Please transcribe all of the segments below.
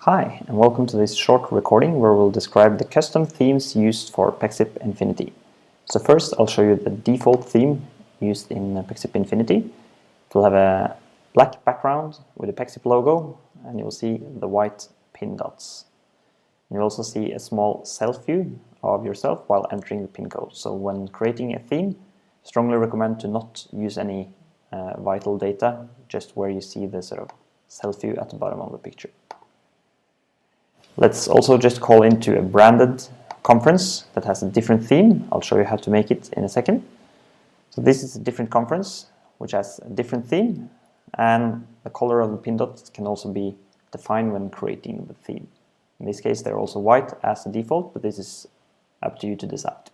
Hi, and welcome to this short recording where we'll describe the custom themes used for Pexip Infinity. So first, I'll show you the default theme used in Pexip Infinity. It will have a black background with a Pexip logo, and you'll see the white pin dots. You'll also see a small self-view of yourself while entering the pin code. So when creating a theme, strongly recommend to not use any vital data, just where you see the sort of self-view at the bottom of the picture. Let's also just call into a branded conference that has a different theme. I'll show you how to make it in a second. So this is a different conference which has a different theme, and the color of the pin dots can also be defined when creating the theme. In this case, they're also white as the default, but this is up to you to decide.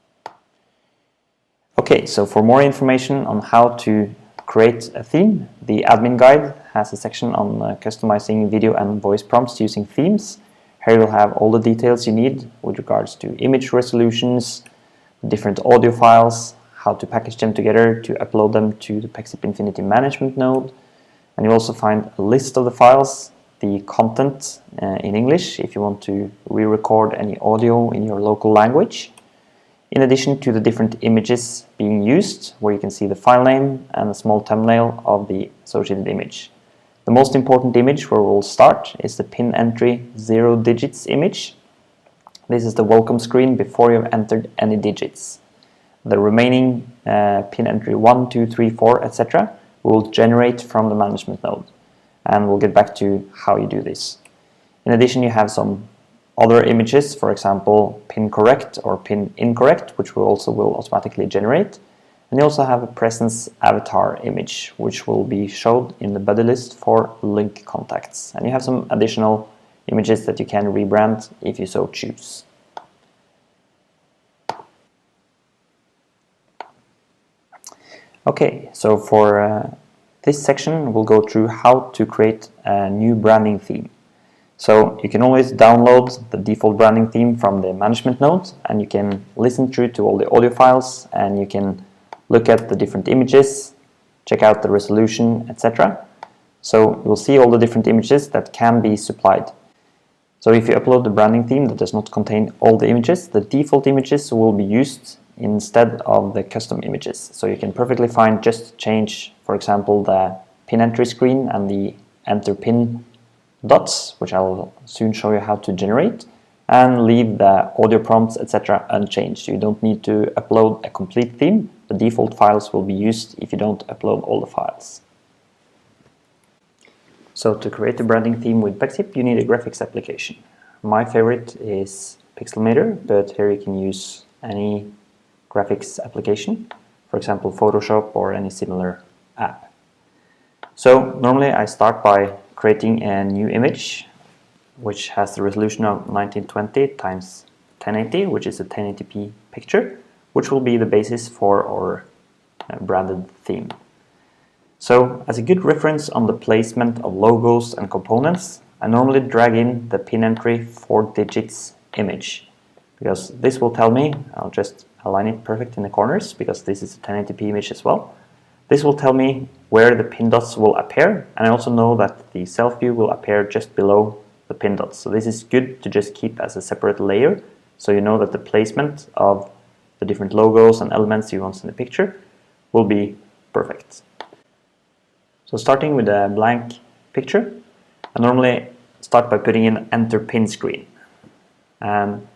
Okay, so for more information on how to create a theme, the admin guide has a section on customizing video and voice prompts using themes. Here you'll have all the details you need with regards to image resolutions, different audio files, how to package them together to upload them to the Pexip Infinity management node. And you'll also find a list of the files, the content in English if you want to re-record any audio in your local language, in addition to the different images being used, where you can see the file name and a small thumbnail of the associated image. The most important image where we'll start is the pin entry 0 digits image. This is the welcome screen before you've entered any digits. The remaining pin entry 1, 2, 3, 4, etc. will generate from the management node. And we'll get back to how you do this. In addition, you have some other images, for example, pin correct or pin incorrect, which will automatically generate. And you also have a presence avatar image, which will be showed in the buddy list for link contacts. And you have some additional images that you can rebrand if you so choose. Okay, so for this section, we'll go through how to create a new branding theme. So you can always download the default branding theme from the management node, and you can listen through to all the audio files, and you can look at the different images, check out the resolution, etc. So you'll see all the different images that can be supplied. So if you upload the branding theme that does not contain all the images, the default images will be used instead of the custom images. So you can perfectly fine just change, for example, the pin entry screen and the enter pin dots, which I will soon show you how to generate, and leave the audio prompts, etc. unchanged. You don't need to upload a complete theme. The default files will be used if you don't upload all the files. So to create a branding theme with Pexip, you need a graphics application. My favorite is Pixelmator, but here you can use any graphics application, for example Photoshop or any similar app. So normally I start by creating a new image which has the resolution of 1920 times 1080, which is a 1080p picture, which will be the basis for our branded theme. So as a good reference on the placement of logos and components, I normally drag in the pin entry 4 digits image, because this will tell me, I'll just align it perfect in the corners because this is a 1080p image as well. This will tell me where the pin dots will appear, and I also know that the self-view will appear just below the pin dots. So this is good to just keep as a separate layer, so you know that the placement of the different logos and elements you want in the picture will be perfect. So starting with a blank picture, I normally start by putting in enter pin screen. And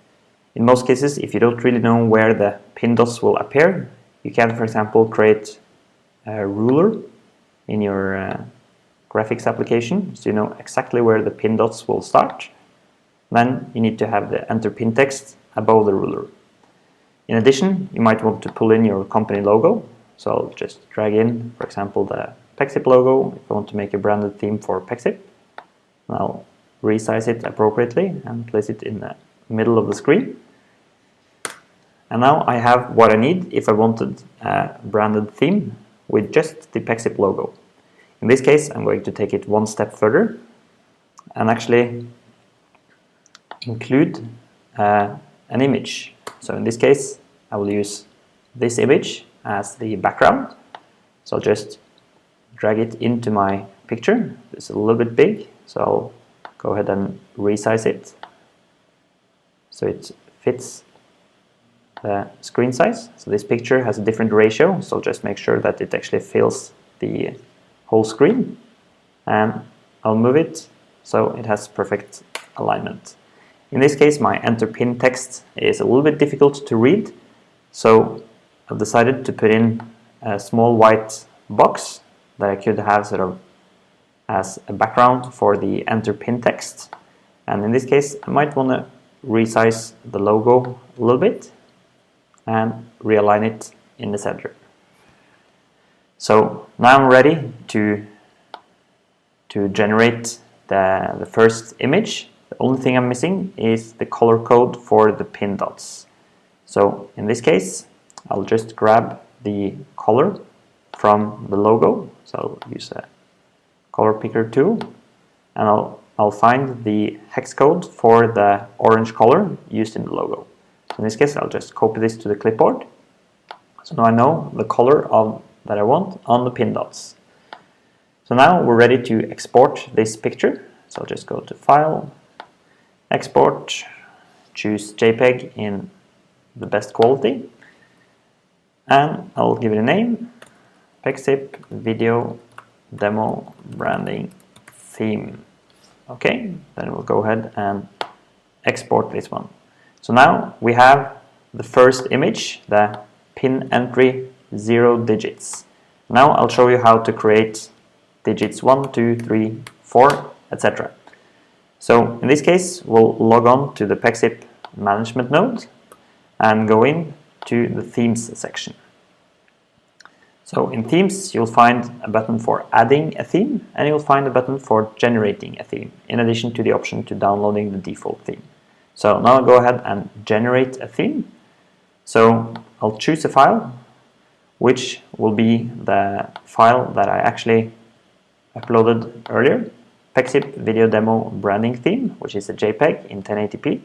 in most cases, if you don't really know where the pin dots will appear, you can, for example, create a ruler in your graphics application, so you know exactly where the pin dots will start. Then you need to have the enter pin text above the ruler. In addition, you might want to pull in your company logo, so I'll just drag in, for example, the Pexip logo if I want to make a branded theme for Pexip. And I'll resize it appropriately and place it in the middle of the screen. And now I have what I need if I wanted a branded theme with just the Pexip logo. In this case, I'm going to take it one step further and actually include an image. So in this case, I will use this image as the background. So I'll just drag it into my picture. It's a little bit big, so I'll go ahead and resize it so it fits the screen size. So this picture has a different ratio, so just make sure that it actually fills the whole screen. And I'll move it so it has perfect alignment. In this case, my enter pin text is a little bit difficult to read, so I've decided to put in a small white box that I could have sort of as a background for the enter pin text. And in this case, I might want to resize the logo a little bit and realign it in the center. So now I'm ready to generate the first image. The only thing I'm missing is the color code for the pin dots. So in this case, I'll just grab the color from the logo. So I'll use a color picker tool, and I'll find the hex code for the orange color used in the logo. So in this case, I'll just copy this to the clipboard. So now I know the color that I want on the pin dots. So now we're ready to export this picture. So I'll just go to File, Export, choose JPEG in the best quality, and I'll give it a name, Pexip Video Demo Branding Theme. Okay, then we'll go ahead and export this one. So now we have the first image, the pin entry 0 digits. Now I'll show you how to create digits 1, 2, 3, 4, etc. So in this case, we'll log on to the Pexip management node and go in to the themes section. So in themes, you'll find a button for adding a theme, and you'll find a button for generating a theme, in addition to the option to downloading the default theme. So now I'll go ahead and generate a theme. So I'll choose a file, which will be the file that I actually uploaded earlier, Pexip Video Demo Branding Theme, which is a JPEG in 1080p.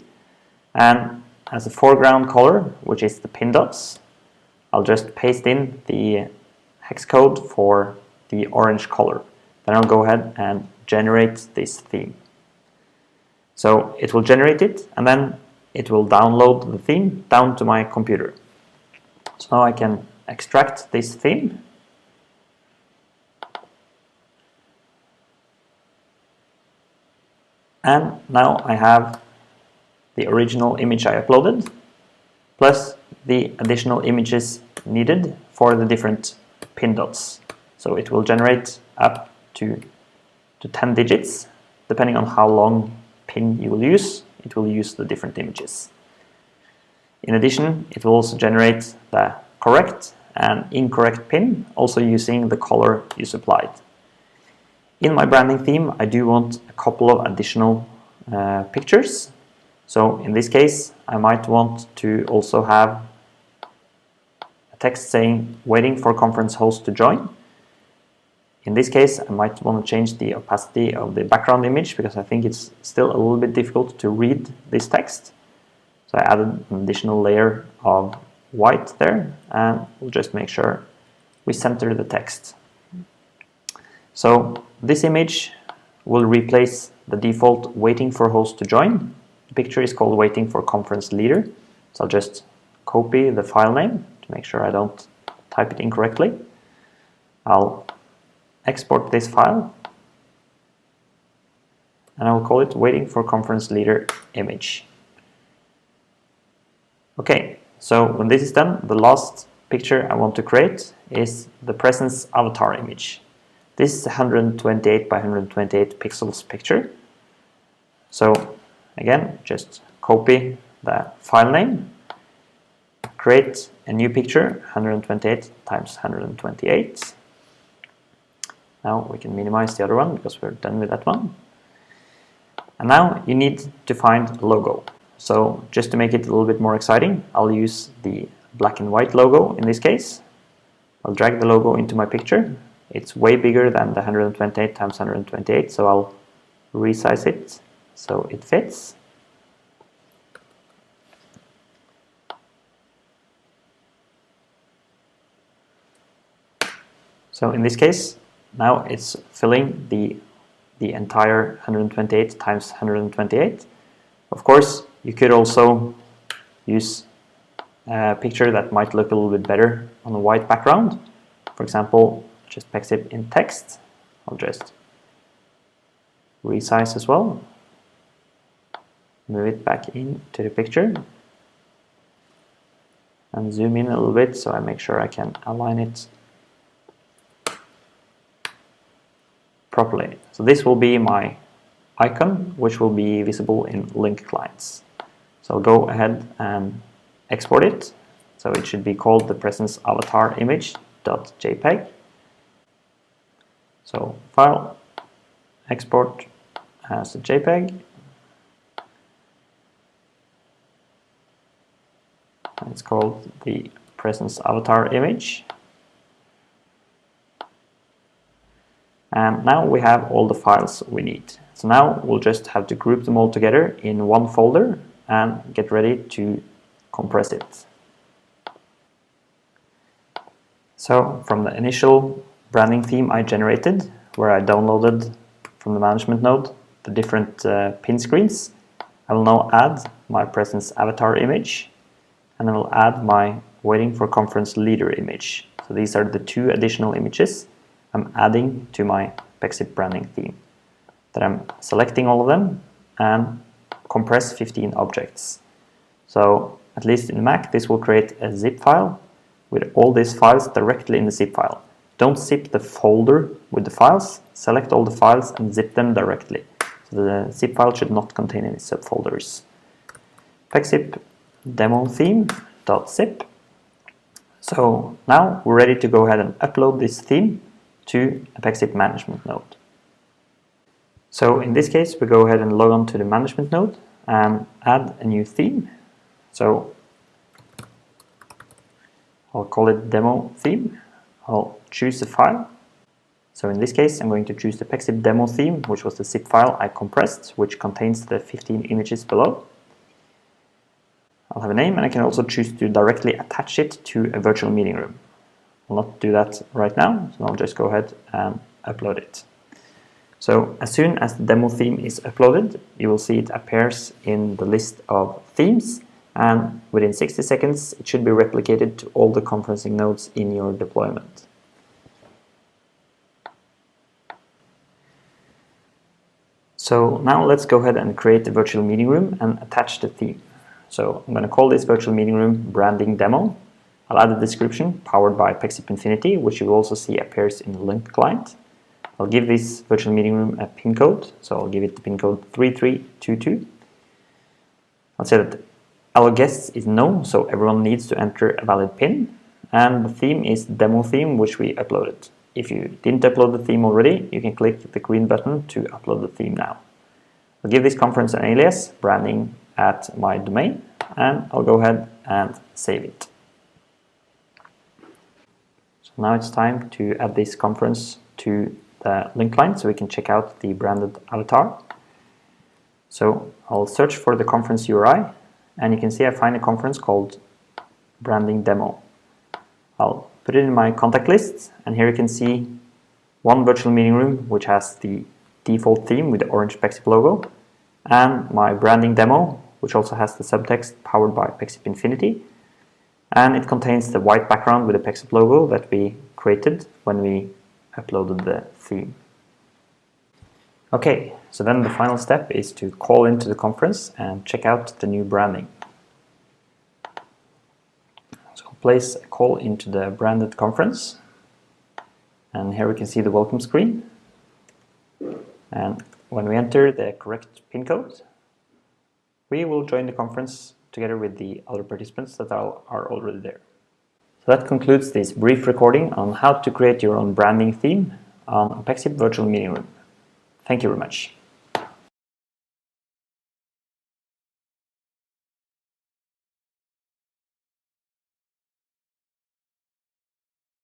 And as a foreground color, which is the pin dots, I'll just paste in the hex code for the orange color. Then I'll go ahead and generate this theme. So it will generate it, and then it will download the theme down to my computer. So now I can extract this theme. And now I have the original image I uploaded, plus the additional images needed for the different pin dots. So it will generate up to 10 digits. Depending on how long pin you will use, it will use the different images. In addition, it will also generate the correct and incorrect pin, also using the color you supplied. In my branding theme, I do want a couple of additional pictures. So in this case, I might want to also have a text saying waiting for conference host to join. In this case, I might want to change the opacity of the background image because I think it's still a little bit difficult to read this text. So I added an additional layer of white there, and we'll just make sure we center the text. So this image will replace the default waiting for host to join. The picture is called waiting for conference leader. So I'll just copy the file name to make sure I don't type it incorrectly. I'll export this file, and I'll call it waiting for conference leader image. Okay, so when this is done, the last picture I want to create is the presence avatar image. This is a 128 by 128 pixels picture. So again, just copy the file name, create a new picture, 128 times 128. Now we can minimize the other one because we're done with that one. And now you need to find a logo. So just to make it a little bit more exciting, I'll use the black and white logo in this case. I'll drag the logo into my picture. It's way bigger than the 128 times 128, so I'll resize it so it fits. So in this case, now it's filling the the entire 128 times 128. Of course, you could also use a picture that might look a little bit better on a white background. For example, just Pexip in text. I'll just resize as well. Move it back into the picture. And zoom in a little bit so I make sure I can align it properly. So this will be my icon, which will be visible in link clients. So I'll go ahead and export it. So it should be called the presence avatar image.jpg. So file, export as a JPEG. And it's called the presence avatar image. And now we have all the files we need. So now we'll just have to group them all together in one folder and get ready to compress it. So from the initial branding theme I generated, where I downloaded from the management node the different pin screens, I will now add my presence avatar image, and I will add my waiting for conference leader image. So these are the two additional images I'm adding to my Pexip branding theme. That I'm selecting all of them and compress 15 objects. So at least in Mac, this will create a zip file with all these files directly in the zip file. Don't zip the folder with the files, select all the files and zip them directly. So the zip file should not contain any subfolders. Pexip demo theme.zip. So now we're ready to go ahead and upload this theme to a Pexip management node. So in this case, we go ahead and log on to the management node and add a new theme. So I'll call it demo theme. I'll choose the file. So in this case, I'm going to choose the Pexip demo theme, which was the zip file I compressed, which contains the 15 images below. I'll have a name, and I can also choose to directly attach it to a virtual meeting room. I'll not do that right now, so I'll just go ahead and upload it. So as soon as the demo theme is uploaded, you will see it appears in the list of themes, and within 60 seconds it should be replicated to all the conferencing nodes in your deployment. So now let's go ahead and create a virtual meeting room and attach the theme. So I'm going to call this virtual meeting room branding demo. I'll add a description powered by Pexip Infinity, which you will also see appears in the link client. I'll give this virtual meeting room a pin code, so I'll give it the pin code 3322. I'll say that our guests is no, so everyone needs to enter a valid pin, and the theme is demo theme, which we uploaded. If you didn't upload the theme already, you can click the green button to upload the theme now. I'll give this conference an alias, branding at my domain, and I'll go ahead and save it. So now it's time to add this conference to the link client so we can check out the branded avatar. So I'll search for the conference URI, and you can see I find a conference called branding demo. I'll put it in my contact list, and here you can see one virtual meeting room which has the default theme with the orange Pexip logo, and my branding demo, which also has the subtext powered by Pexip Infinity, and it contains the white background with the Pexip logo that we created when we uploaded the theme. Okay, so then the final step is to call into the conference and check out the new branding. So I'll place a call into the branded conference, and here we can see the welcome screen. And when we enter the correct pin code, we will join the conference together with the other participants that are already there. So that concludes this brief recording on how to create your own branding theme on a Pexip virtual meeting room. Thank you very much.